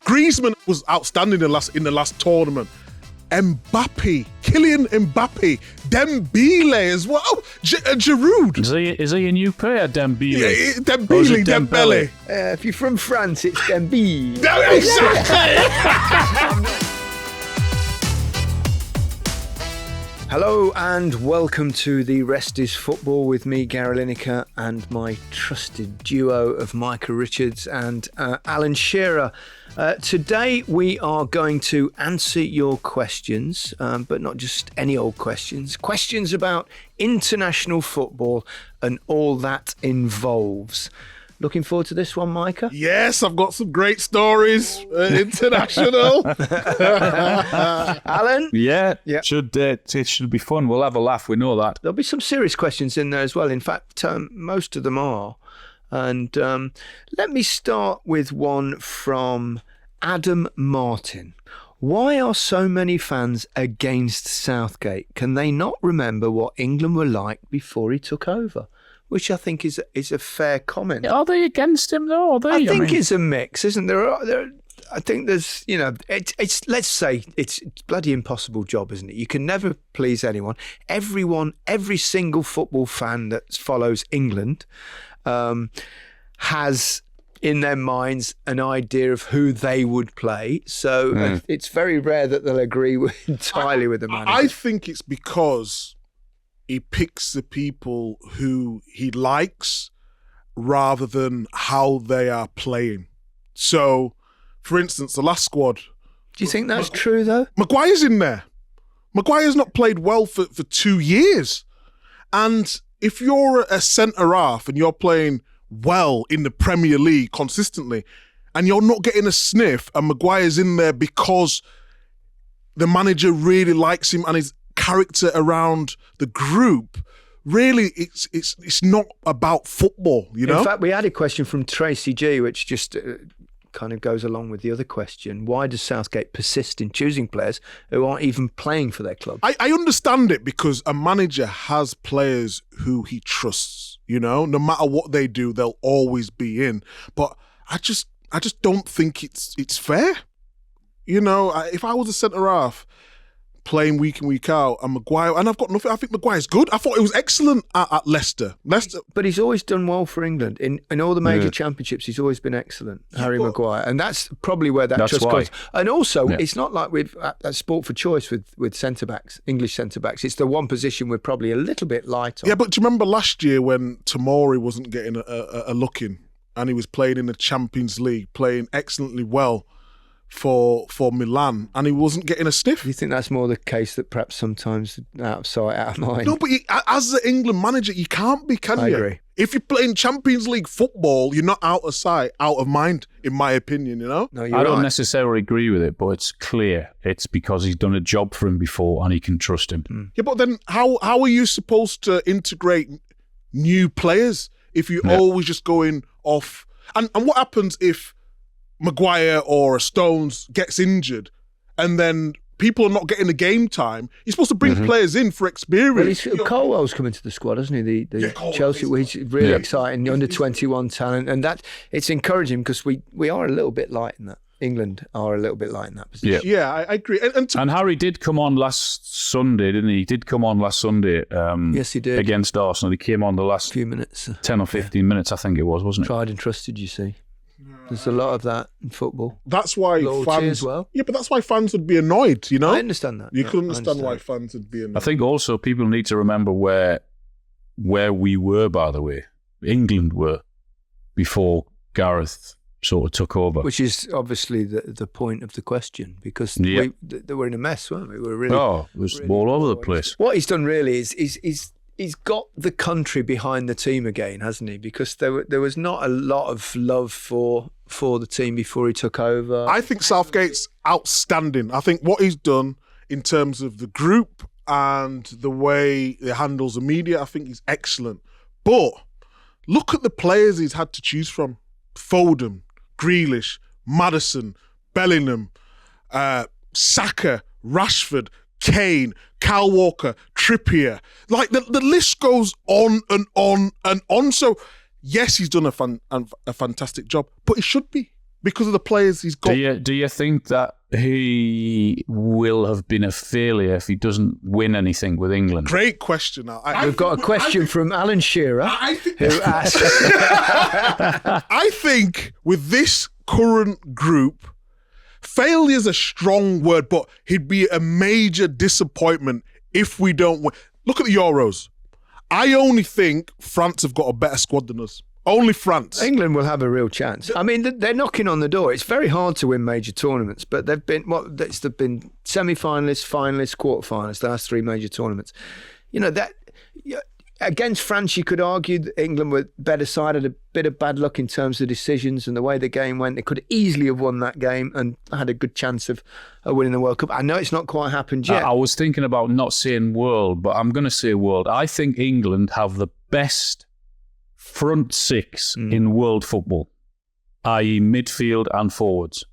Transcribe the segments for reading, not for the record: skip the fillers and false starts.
Griezmann was outstanding in the last tournament. Mbappe, Kylian Mbappe, Dembele as well. Giroud. Is he a new player, Dembele? Yeah, Dembele. If you're from France, it's Dembele. No, exactly. Hello and welcome to The Rest is Football with me, Gareth Lineker, and my trusted duo of Micah Richards and Alan Shearer. Today we are going to answer your questions, but not just any old questions. Questions about international football and all that involves. Looking forward to this one, Micah? Yes, I've got some great stories. International. Alan? Yeah. It should be fun. We'll have a laugh. We know that. There'll be some serious questions in there as well. In fact, most of them are. And let me start with one from Adam Martin. Why are so many fans against Southgate? Can they not remember what England were like before he took over? Which I think is a fair comment. Are they against him though? I think it's a mix, isn't there? I think there's, it's let's say it's a bloody impossible job, isn't it? You can never please anyone. Every single football fan that follows England has in their minds an idea of who they would play. So it's very rare that they'll agree entirely with the manager. I think it's because he picks the people who he likes rather than how they are playing. So, for instance, the last squad. Do you think that's true, though? Maguire's in there. Maguire's not played well for 2 years. And if you're a centre-half and you're playing well in the Premier League consistently and you're not getting a sniff and Maguire's in there because the manager really likes him and his character around the group, really it's not about football, you know? In fact, we had a question from Tracy G, which just kind of goes along with the other question. Why does Southgate persist in choosing players who aren't even playing for their club? I understand it because a manager has players who he trusts, no matter what they do, they'll always be in. But I just don't think it's fair. If I was a centre-half playing week in, week out, and Maguire, and I've got nothing. I think Maguire's good. I thought it was excellent at Leicester. But he's always done well for England. In all the major championships, he's always been excellent, Harry Maguire. And that's probably where that trust comes. And also, it's not like we've at Sport for Choice with centre-backs, English centre-backs. It's the one position we're probably a little bit light on. Yeah, but do you remember last year when Tomori wasn't getting a look in and he was playing in the Champions League, playing excellently well for Milan, and he wasn't getting a sniff? Do you think that's more the case that perhaps sometimes out of sight, out of mind? No, but as the England manager, you can't be, can you? I agree. If you're playing Champions League football, you're not out of sight, out of mind, in my opinion, No, I don't necessarily agree with it, but it's clear it's because he's done a job for him before and he can trust him. Yeah, but then how are you supposed to integrate new players if you're always just going off? And what happens if Maguire or Stones gets injured and then people are not getting the game time? You're supposed to bring players in for experience. Well, Colwell's coming to the squad, hasn't he? The Chelsea, which is really exciting, under 21 talent, and that it's encouraging because we are a little bit light in that. England are a little bit light in that position. Yeah, I agree. And Harry did come on last Sunday, didn't he? He did come on last Sunday. Yes, he did. Against Arsenal. He came on the last few minutes. 10 or 15 minutes, I think it was, wasn't it? Tried and trusted, you see. There's a lot of that in football. That's why fans as well. Yeah, but that's why fans would be annoyed, I understand that. You could understand why fans would be annoyed. I think also people need to remember where we were, by the way. England were before Gareth sort of took over. Which is obviously the point of the question, because they were in a mess, weren't we? We were really, it was really all over the place. What he's done really is he's got the country behind the team again, hasn't he? Because there was not a lot of love for the team before he took over. I think Southgate's outstanding. I think what he's done in terms of the group and the way he handles the media, I think he's excellent. But look at the players he's had to choose from. Foden, Grealish, Maddison, Bellingham, Saka, Rashford, Kane, Kyle Walker, Trippier. Like the list goes on and on and on. So yes, he's done a fantastic job, but he should be. because of the players he's got. Do you think that he will have been a failure if he doesn't win anything with England? Great question. We've got a question from Alan Shearer who asked... I think with this current group, failure is a strong word, but he'd be a major disappointment if we don't win. Look at the Euros. I only think France have got a better squad than us. Only France. England will have a real chance. I mean, they're knocking on the door. It's very hard to win major tournaments, but they've been semi-finalists, finalists, quarter-finalists, the last three major tournaments. You know, that against France, you could argue that England were better side, had a bit of bad luck in terms of decisions and the way the game went. They could easily have won that game and had a good chance of winning the World Cup. I know it's not quite happened yet. I was thinking about not saying world, but I'm going to say world. I think England have the best front six in world football, i.e. midfield and forwards.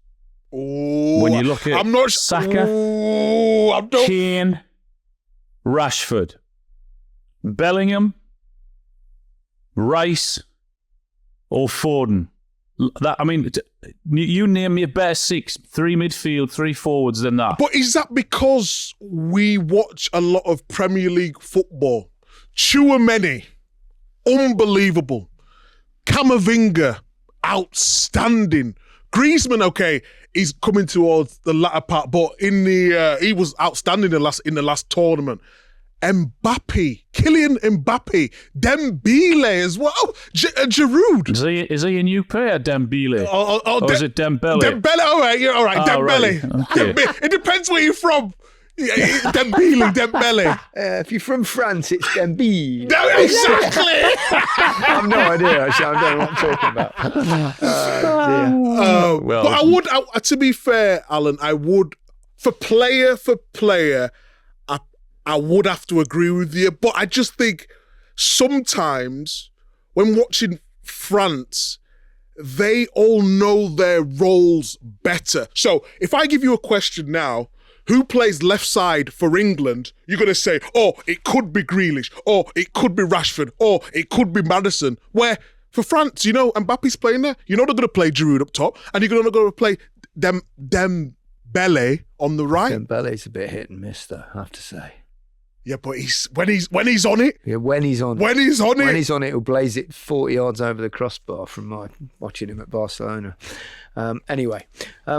Ooh, when you look at Saka, Kane, Rashford, Bellingham, Rice, or Foden. You name me a better six, three midfield, three forwards than that. But is that because we watch a lot of Premier League football? Tchouaméni, unbelievable. Camavinga, outstanding. Griezmann, okay, he's coming towards the latter part, but he was outstanding in the last tournament. Mbappe, Kylian Mbappe, Dembele as well. Giroud. Is he a new player, Dembele? Or is it Dembele? Dembele, all right, Dembele. Right. Okay. It depends where you're from. Dembele. If you're from France, it's Dembele. No, exactly. I have no idea. Actually, I don't know what I'm talking about. But I would, to be fair, Alan, I would, for player, I would have to agree with you. But I just think sometimes when watching France, they all know their roles better. So if I give you a question now, who plays left side for England? You're going to say, oh, it could be Grealish, or it could be Rashford, or it could be Maddison. Where for France, you know, Mbappe's playing there. You know they're going to play Giroud up top, and you're going to play Dembele on the right. Dembele's a bit hit and miss, though, I have to say. Yeah, but when he's on it. Yeah, when he's on it, he'll blaze it 40 yards over the crossbar from my watching him at Barcelona. Anyway,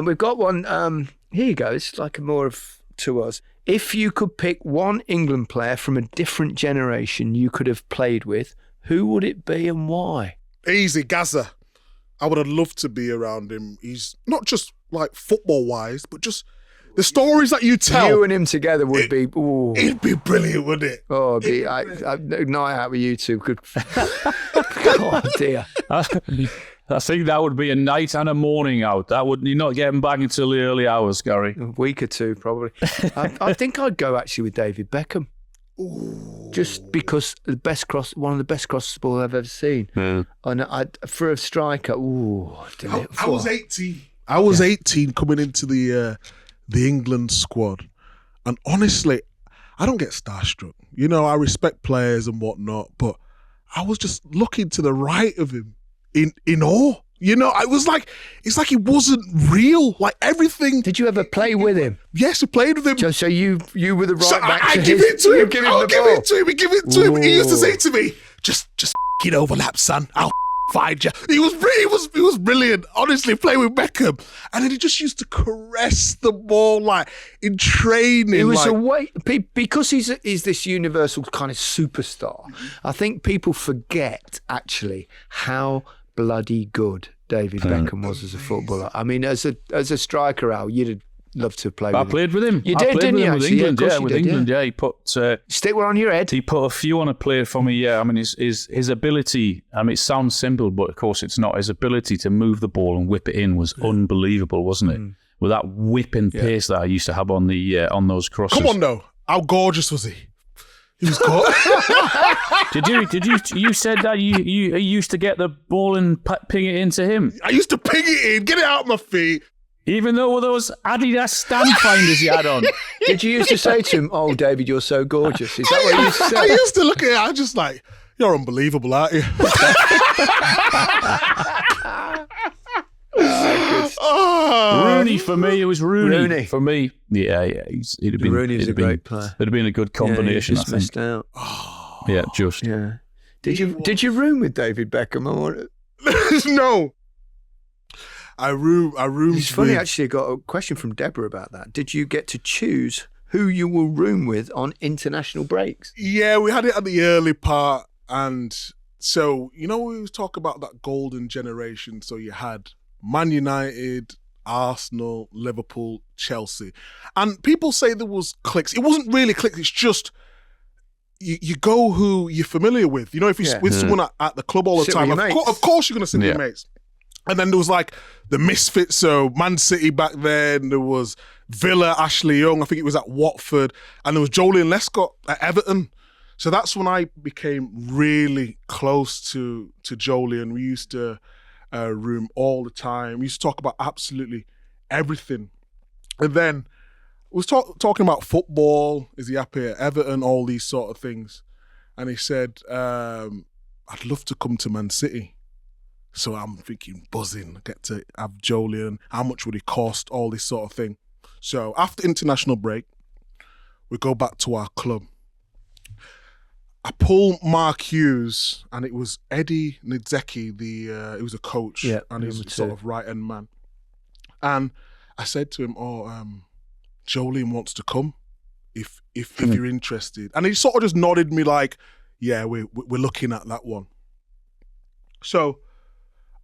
we've got one. Here you go. It's like more of to us. If you could pick one England player from a different generation you could have played with, who would it be and why? Easy, Gaza. I would have loved to be around him. He's not just like football-wise, but just the stories that you tell. You and him together would be... Ooh. It'd be brilliant, wouldn't it? Oh, it'd be a night out with you two. Oh, dear. I think that would be a night and a morning out. That would you're not getting back until the early hours, Gary. A week or two, probably. I think I'd go actually with David Beckham. Ooh. Just because one of the best crosses ball I've ever seen. Yeah. And for a striker, I was 18. I was 18 coming into the England squad, and honestly, I don't get starstruck. You know, I respect players and whatnot, but I was just looking to the right of him in awe. You know, it's like he wasn't real. Like everything. Did you ever play with him? Yes, I played with him. So you were the right back. I give it to him. I'll give it to him. Give it to him. He used to say to me, "Just f***ing overlap, son. I'll find you." He was brilliant. Honestly, playing with Beckham, and then he just used to caress the ball like in training. It was a way because he's this universal kind of superstar. I think people forget actually how bloody good David Beckham was as a footballer. I mean, as a striker, Al, you'd have loved to play with him. I played with him. You did, didn't you? With England, England. Yeah. He put stick one on your head. He put a few on a plate for me. Yeah, I mean his ability. I mean, it sounds simple, but of course it's not. His ability to move the ball and whip it in was unbelievable, wasn't it? With that whipping pace that I used to have on the on those crosses. Come on, though. How gorgeous was he? He was gorgeous. Did you said that you used to get the ball and ping it into him? I used to ping it in, get it out of my feet. Even though with those Adidas stand finders you had on. Did you used to say to him, "Oh, David, you're so gorgeous"? Is that what you used to say? I used to look at it. I was just like, "You're unbelievable, aren't you?" Rooney for me. It was Rooney. For me. Yeah. He'd have been. Rooney's a great player. It'd have been a good combination. Yeah, just missed out. Yeah, just. Yeah. Did you room with David Beckham? No. I roomed. It's funny, actually. I got a question from Deborah about that. Did you get to choose who you will room with on international breaks? Yeah, we had it at the early part, and so we was talking about that golden generation. So you had Man United, Arsenal, Liverpool, Chelsea, and people say there was clicks. It wasn't really clicks. It's just you go who you're familiar with. If you're with someone at the club all the time, of course you're going to sit with your mates. And then there was like the misfits. So Man City back then, there was Villa, Ashley Young, I think it was at Watford, and there was Joleon Lescott at Everton. So that's when I became really close to Joleon. We used to room all the time. We used to talk about absolutely everything. And then we was talking about football. Is he happy at Everton? All these sort of things. And he said, I'd love to come to Man City. So I'm thinking, buzzing, get to have Joleon. How much would it cost? All this sort of thing. So after international break, we go back to our club. I pull Mark Hughes, and it was Eddie Niedzeki, he was a coach, and he was sort of right-hand man. And I said to him, Joleon wants to come, if you're interested. And he sort of just nodded me like, yeah, we're looking at that one. So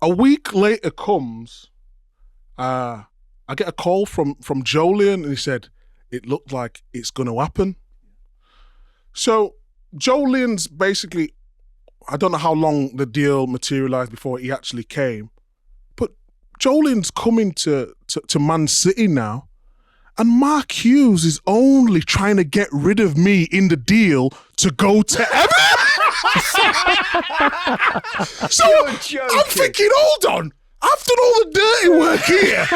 a week later comes, I get a call from Joleon, and he said, it looked like it's going to happen. So Joleon's basically, I don't know how long the deal materialised before he actually came, but Joleon's coming to Man City now, and Mark Hughes is only trying to get rid of me in the deal to go to Everton. So I'm thinking, hold on, I've done all the dirty work here,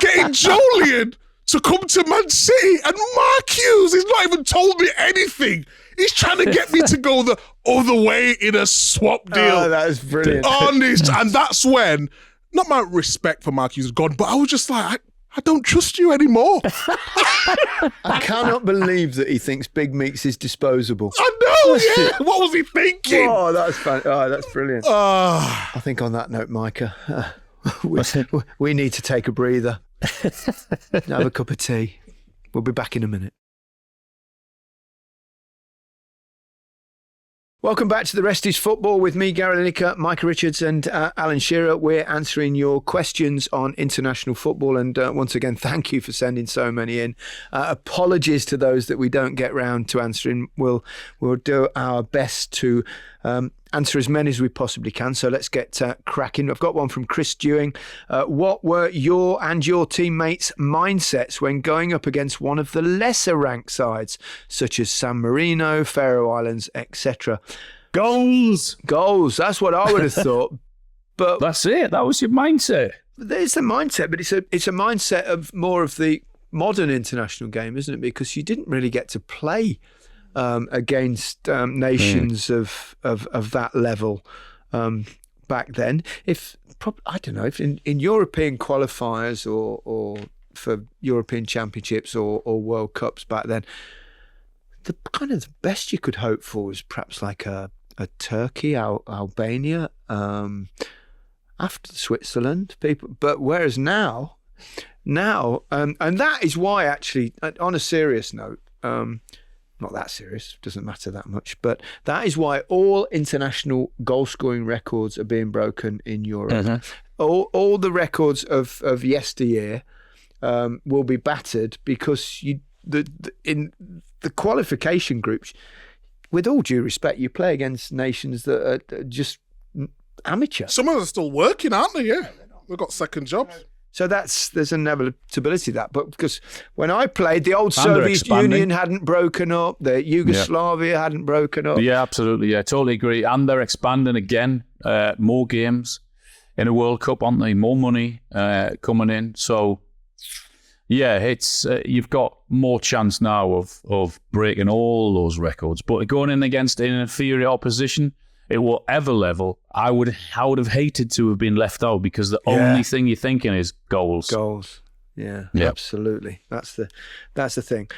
getting Joleon to come to Man City, and Mark Hughes has not even told me anything. He's trying to get me to go the other way in a swap deal. Oh, that is brilliant. Honest. And that's when, not my respect for Mark Hughes is gone, but I was just like, I don't trust you anymore. I cannot believe that he thinks Big Meats is disposable. I know, yeah. What was he thinking? Oh, that's fun. Oh, that's brilliant. I think on that note, Micah, we need to take a breather. Have a cup of tea. We'll be back in a minute. Welcome back to The Rest is Football with me, Gareth Lineker, Micah Richards and Alan Shearer. We're answering your questions on international football, and once again, thank you for sending so many in. Apologies to those that we don't get round to answering. We'll do our best to answer as many as we possibly can, so let's get cracking. I've got one from Chris Dewing. What were your and your teammates' mindsets when going up against one of the lesser ranked sides, such as San Marino, Faroe Islands, etc.? Goals. That's what I would have thought. But that's it. That was your mindset. There's the mindset, but it's a mindset of more of the modern international game, isn't it? Because you didn't really get to play against nations of that level back then. I don't know if in European qualifiers or for European Championships or World Cups back then, the kind of the best you could hope for was perhaps like a Turkey, Albania, after Switzerland, people. But whereas now, and that is why actually, on a serious note. Not that serious, doesn't matter that much, but that is why all international goal scoring records are being broken in Europe. Uh-huh. All the records of yesteryear will be battered because in the qualification groups, with all due respect, you play against nations that are just amateur. Some of them are still working, aren't they? Yeah, we've got second jobs. So there's an inevitability of that. But because when I played, the old Soviet Union hadn't broken up, the Yugoslavia hadn't broken up. Yeah, absolutely. Yeah, totally agree. And they're expanding again. More games in a World Cup, aren't they? More money coming in. So, yeah, it's you've got more chance now of breaking all those records. But going in against an inferior opposition, at whatever level, I would have hated to have been left out because the only thing you're thinking is goals. Goals. Yeah, absolutely. That's the thing.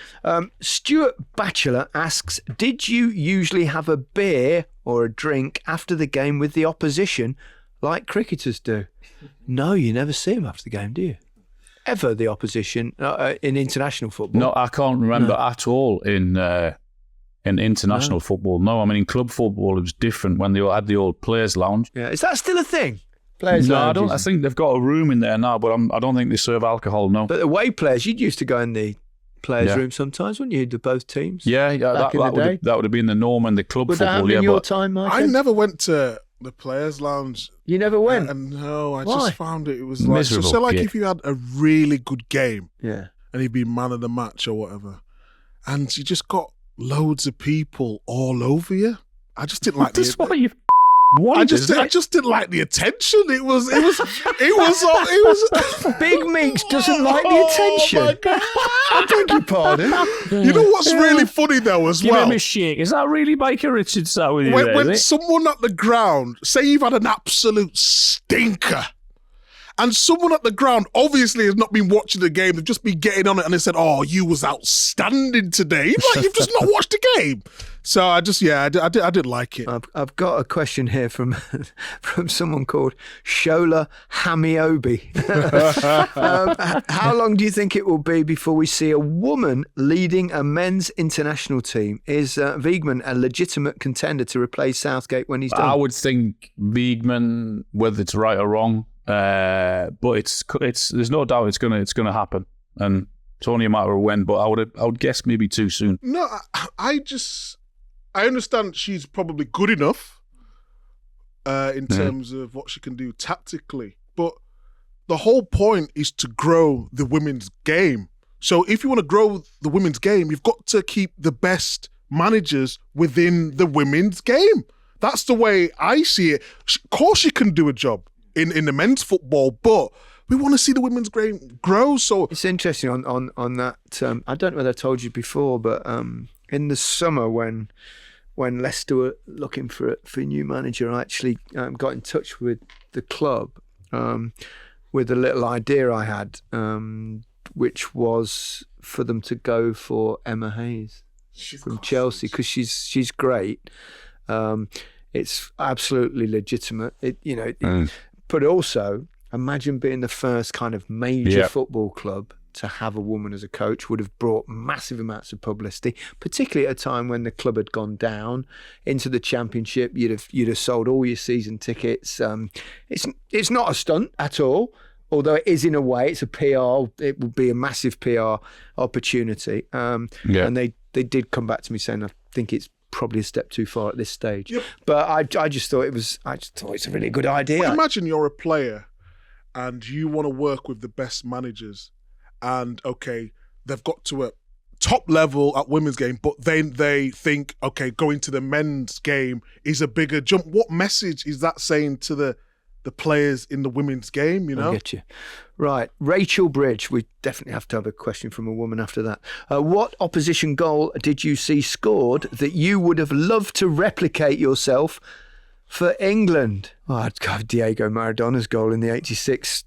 Stuart Batchelor asks, did you usually have a beer or a drink after the game with the opposition like cricketers do? No, you never see them after the game, do you? Ever, the opposition in international football? No, I can't remember at all in international football. No, I mean, in club football, it was different when they had the old players' lounge. Yeah, is that still a thing? Players' no, lounges? I don't. I think they've got a room in there now, but I don't think they serve alcohol. No. But away players, you'd used to go in the players' room sometimes, wouldn't you? To both teams. Yeah, that would have been the norm in the club would football. That happen in your time, Micah? I never went to the players' lounge. You never went? No, I Why? just found it was like miserable. So like if you had a really good game, and you'd be man of the match or whatever, and you just got loads of people all over you. I just didn't like That's what you. I just didn't like the attention. It was Big Meeks doesn't like the attention. Oh my God. I beg your pardon. You know what's really funny though as Give well? him a shake. Is that really Micah Richards sat with you When there? someone at the ground, say you've had an absolute stinker, and someone at the ground obviously has not been watching the game, they've just been getting on it, and they said, "Oh, you was outstanding today." Like you've just not watched the game. So I did like it. I've got a question here from someone called Shola Hamiobi. How long do you think it will be before we see a woman leading a men's international team? Is Wiegman a legitimate contender to replace Southgate when he's done? I would think Wiegman, whether it's right or wrong, but it's there's no doubt it's gonna happen, and it's only a matter of when. But I would guess maybe too soon. No, I understand she's probably good enough in terms of what she can do tactically, but the whole point is to grow the women's game. So if you want to grow the women's game, you've got to keep the best managers within the women's game. That's the way I see it. Of course she can do a job in the men's football, but we want to see the women's game grow. So it's interesting on that. I don't know whether I told you before, but in the summer when Leicester were looking for a new manager, I actually got in touch with the club with a little idea I had, which was for them to go for Emma Hayes from Chelsea, because she's great. It's absolutely legitimate. But also imagine being the first kind of major football club to have a woman as a coach. Would have brought massive amounts of publicity, particularly at a time when the club had gone down into the Championship. You'd have sold all your season tickets. It's not a stunt at all, although it is in a way. It's a PR. It would be a massive PR opportunity. And they did come back to me saying, I think it's probably a step too far at this stage. Yep. But I just thought it's a really good idea. Well, imagine you're a player and you want to work with the best managers. And okay, they've got to a top level at women's game, but then they think, okay, going to the men's game is a bigger jump. What message is that saying to the players in the women's game, you know? I get you. Right. Rachel Bridge, we definitely have to have a question from a woman after that. What opposition goal did you see scored that you would have loved to replicate yourself for England? Oh, I'd go Diego Maradona's goal in the 86,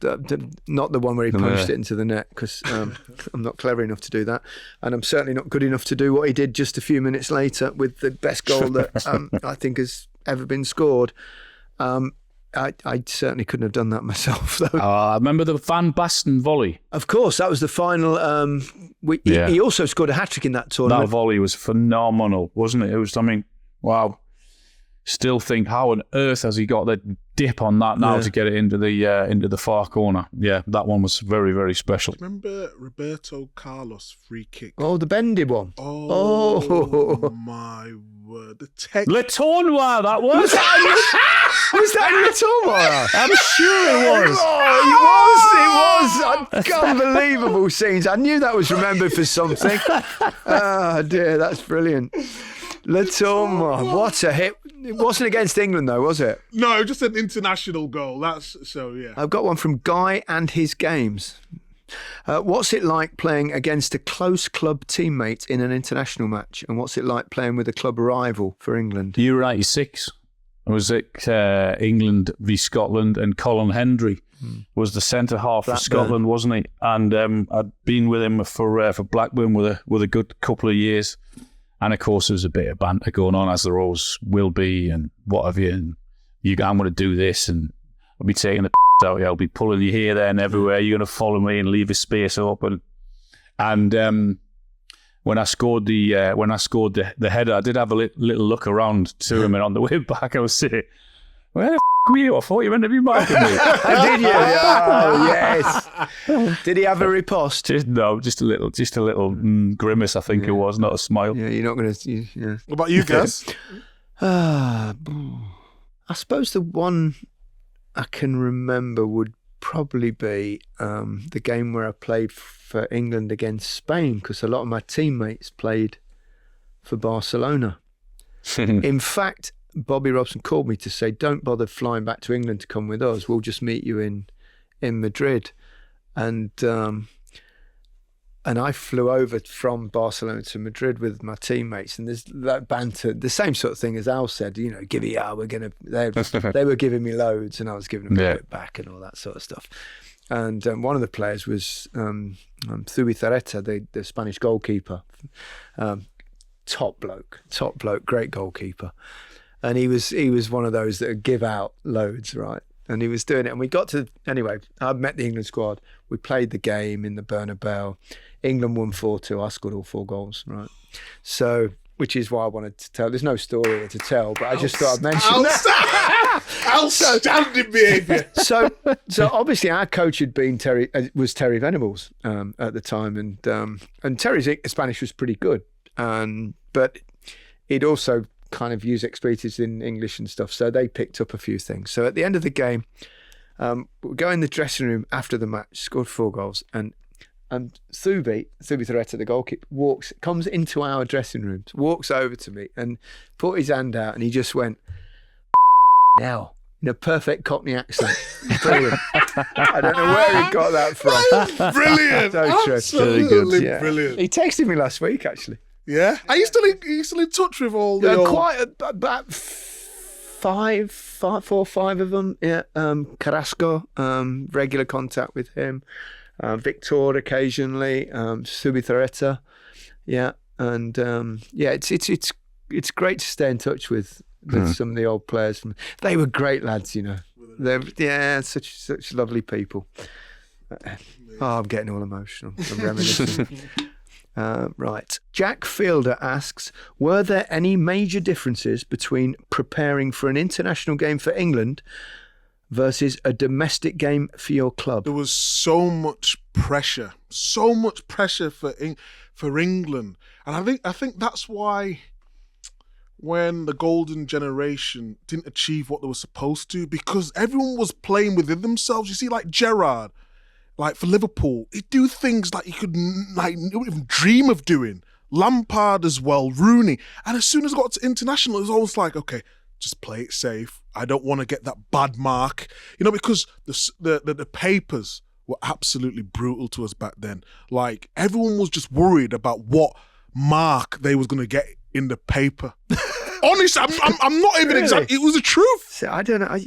not the one where he punched it into the net, because I'm not clever enough to do that. And I'm certainly not good enough to do what he did just a few minutes later with the best goal that I think has ever been scored. I certainly couldn't have done that myself, though. I remember the Van Basten volley. Of course, that was the final. He also scored a hat-trick in that tournament. That volley was phenomenal, wasn't it? It was, wow. Still think, how on earth has he got the dip on that now to get it into the far corner? Yeah, that one was very, very special. Remember Roberto Carlos free kick? Oh, the bendy one. Oh. My word. Le Tournoi, that was. Was that in the Tournoi? I'm sure it was. Oh, it was. Unbelievable scenes. I knew that was remembered for something. Oh, dear, that's brilliant. Le Tournoi, what a hit. It wasn't against England, though, was it? No, just an international goal. I've got one from Guy and his games. What's it like playing against a close club teammate in an international match? And what's it like playing with a club rival for England? Euro 86. was it England v Scotland, and Colin Hendry was the centre half for Scotland, wasn't he? And I'd been with him for Blackburn with a good couple of years, and of course there was a bit of banter going on, as there always will be, and what have you. And I'm going to do this, and I'll be taking the out of you. I'll be pulling you here, there, and everywhere. You're going to follow me and leave a space open. And when I scored the header, I did have a little look around to him, and on the way back, I was saying, "Where the were you? I thought you were meant to be marking me." Did you? Oh, yes. Did he have a riposte? Just a little grimace. I think it was, not a smile. Yeah, you're not going to. Yeah. What about you guys? I suppose the one I can remember would probably be the game where I played for England against Spain, because a lot of my teammates played for Barcelona. In fact, Bobby Robson called me to say, "Don't bother flying back to England to come with us. We'll just meet you in Madrid." And I flew over from Barcelona to Madrid with my teammates, and there's that banter, the same sort of thing as Al said, give it out, they were giving me loads and I was giving them a bit back and all that sort of stuff. And one of the players was Zubizarreta, the Spanish goalkeeper. Top bloke, great goalkeeper. And he was one of those that would give out loads, right? And he was doing it. And we got to, anyway, I met the England squad. We played the game in the Bernabeu. England won 4-2. I scored all 4 goals, right? So, which is why I wanted to tell. There's no story to tell, but I just thought I'd mention that. Outstanding behaviour. So obviously our coach had been was Terry Venables at the time. And Terry's Spanish was pretty good. But he'd also kind of use expletives in English and stuff, so they picked up a few things. So at the end of the game, we go in the dressing room after the match, scored 4 goals, and Zubizarreta, the goalkeeper, comes into our dressing room, walks over to me and put his hand out, and he just went, "Now," in a perfect Cockney accent. Brilliant. I don't know where he got that from. Brilliant. So Absolutely yeah. brilliant. He texted me last week, actually. Yeah? Are you still in touch with all the old... Quite about 4 or 5 of them. Yeah. Carrasco, regular contact with him. Victor occasionally. Zubizarreta. Yeah. And it's great to stay in touch with some of the old players. They were great lads, They're such lovely people. I'm getting all emotional. I'm reminiscing. Right. Jack Fielder asks, were there any major differences between preparing for an international game for England versus a domestic game for your club? There was so much pressure for England. And I think that's why when the golden generation didn't achieve what they were supposed to, because everyone was playing within themselves. You see, like Gerrard, like for Liverpool, he'd do things like you could not even dream of doing. Lampard as well, Rooney. And as soon as it got to international, it was almost like, okay, just play it safe. I don't want to get that bad mark. Because the papers were absolutely brutal to us back then. Like, everyone was just worried about what mark they was going to get in the paper. Honestly, I'm not even exactly. It was the truth. So I don't know.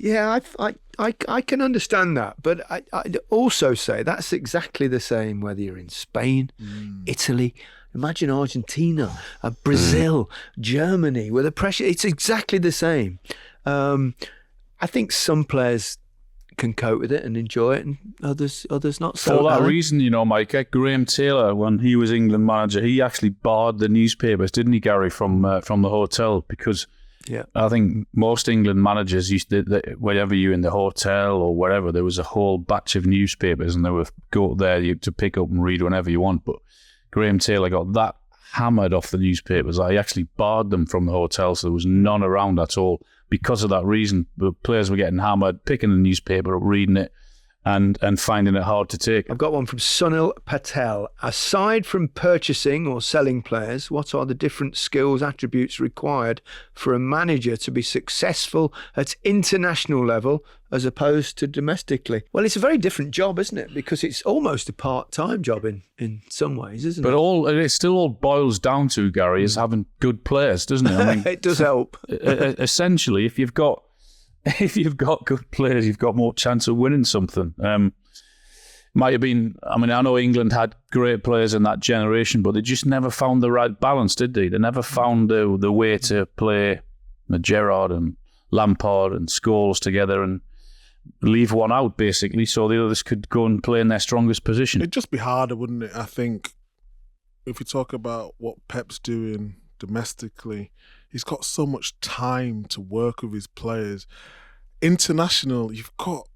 I can understand that, but I'd also say that's exactly the same whether you're in Spain, Italy. Imagine Argentina, Brazil, Germany, where the pressure. It's exactly the same. I think some players can cope with it and enjoy it, and others not so. For that reason, Micah, Graham Taylor, when he was England manager, he actually barred the newspapers, didn't he, Gary, from the hotel? Because I think most England managers used to, whenever you're in the hotel or wherever, there was a whole batch of newspapers, and they would go there to pick up and read whenever you want. But Graham Taylor got that hammered off the newspapers. I actually barred them from the hotel, so there was none around at all. Because of that reason, the players were getting hammered, picking the newspaper up, reading it, and finding it hard to take. I've got one from Sunil Patel. Aside from purchasing or selling players, what are the different skills, attributes required for a manager to be successful at international level as opposed to domestically? Well, it's a very different job, isn't it? Because it's almost a part-time job in some ways, isn't it? But it still all boils down to, Gary, is having good players, doesn't it? I mean, it does help. Essentially, if you've got if you've got good players, you've got more chance of winning something. Might have been, I mean, I know England had great players in that generation, but they just never found the right balance, did they? They never found the way to play Gerrard and Lampard and Scholes together and leave one out, basically, so the others could go and play in their strongest position. It'd just be harder, wouldn't it? I think if we talk about what Pep's doing domestically, he's got so much time to work with his players. International, you've got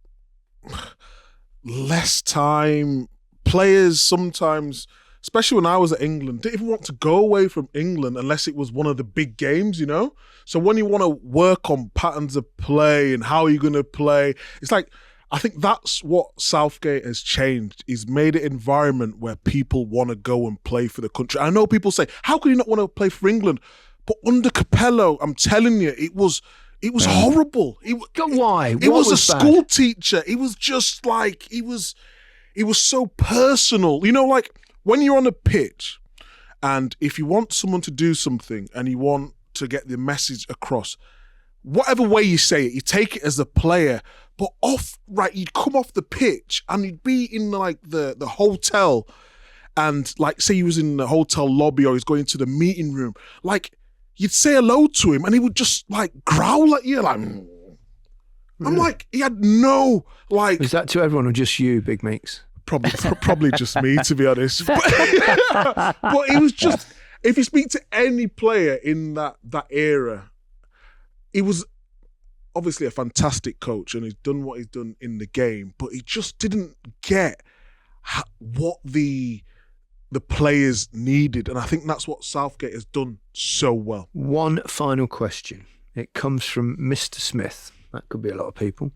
less time. Players sometimes, especially when I was at England, didn't even want to go away from England unless it was one of the big games, you know? So when you want to work on patterns of play and how you're going to play, it's like, I think that's what Southgate has changed. He's made an environment where people want to go and play for the country. I know people say, how can you not want to play for England? But under Capello, I'm telling you, it was horrible. Why? It was a school teacher. It was just like, it was so personal. You know, like when you're on a pitch and if you want someone to do something and you want to get the message across, whatever way you say it, you take it as a player, but you'd come off the pitch and you'd be in like the hotel and like say he was in the hotel lobby or he's going to the meeting room, like you'd say hello to him and he would just like growl at you like, I'm like, he had no like... Was that to everyone or just you, Big Meeks? Probably just me, to be honest. But it was just, if you speak to any player in that era, he was obviously a fantastic coach and he's done what he's done in the game, but he just didn't get what the players needed. And I think that's what Southgate has done so well. One final question. It comes from Mr. Smith. That could be a lot of people.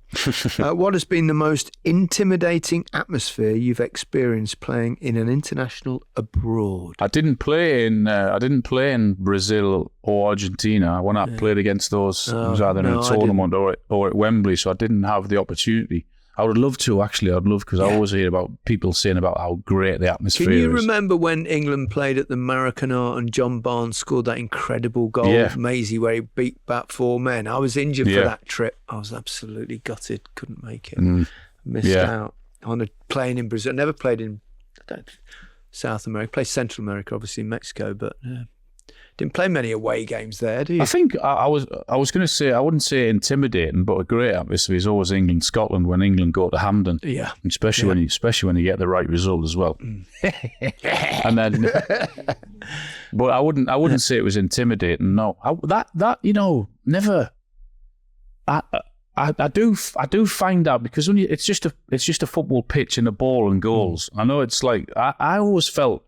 What has been the most intimidating atmosphere you've experienced playing in an international abroad? I didn't play in Brazil or Argentina. When I played against those, it was either in a tournament or at Wembley, so I didn't have the opportunity. I would love to, actually. I'd love, because I always hear about people saying about how great the atmosphere is. Can you remember when England played at the Maracanã and John Barnes scored that incredible goal, Maisie, where he beat back 4 men? I was injured for that trip. I was absolutely gutted. Couldn't make it. Missed out on a plane in Brazil. Never played in South America. Played Central America, obviously in Mexico, but... Didn't play many away games there, do you? I think I was going to say, I wouldn't say intimidating, but a great atmosphere is always England-Scotland when England go to Hampden. Yeah. Especially when you get the right result as well. And then, but I wouldn't say it was intimidating. No, never. I do find out, because when it's just a football pitch and a ball and goals. I know it's like I always felt.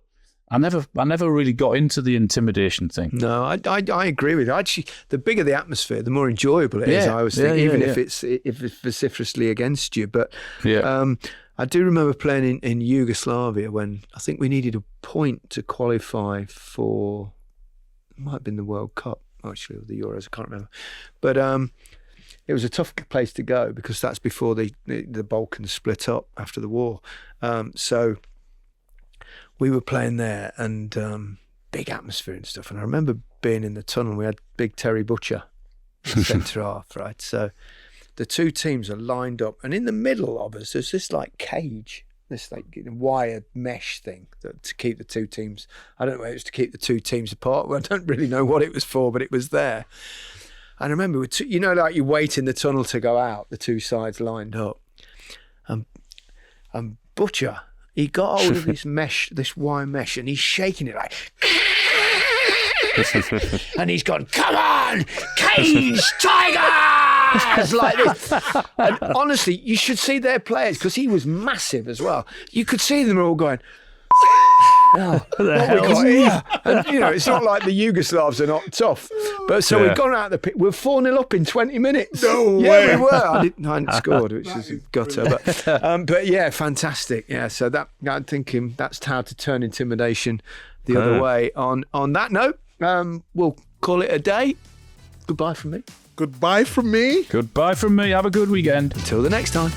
I never really got into the intimidation thing. No, I agree with you. Actually, the bigger the atmosphere, the more enjoyable it is. I always think, if it's vociferously against you. But I do remember playing in Yugoslavia when I think we needed a point to qualify for, it might have been the World Cup, actually, or the Euros, I can't remember. But it was a tough place to go because that's before the Balkans split up after the war. So we were playing there and big atmosphere and stuff. And I remember being in the tunnel. We had big Terry Butcher, centre half, right? So the two teams are lined up, and in the middle of us, there's this like cage, this like wired mesh thing to keep the two teams. I don't know, it was to keep the two teams apart. Well, I don't really know what it was for, but it was there. And I remember, like you wait in the tunnel to go out, the two sides lined up, and Butcher, he got hold of this mesh, this wire mesh, and he's shaking it like, and he's gone, come on, cage tigers, like this. And honestly, you should see their players, because he was massive as well. You could see them all going, oh, what we got here? And it's not like the Yugoslavs are not tough. But so we've gone out the pit. We're 4-0 up in 20 minutes. No way. Yeah, we were. I hadn't scored, which is a gutter. But yeah, fantastic. Yeah, so I'm thinking that's how to turn intimidation the other way. On that note, we'll call it a day. Goodbye from me. Goodbye from me. Goodbye from me. Have a good weekend. Until the next time.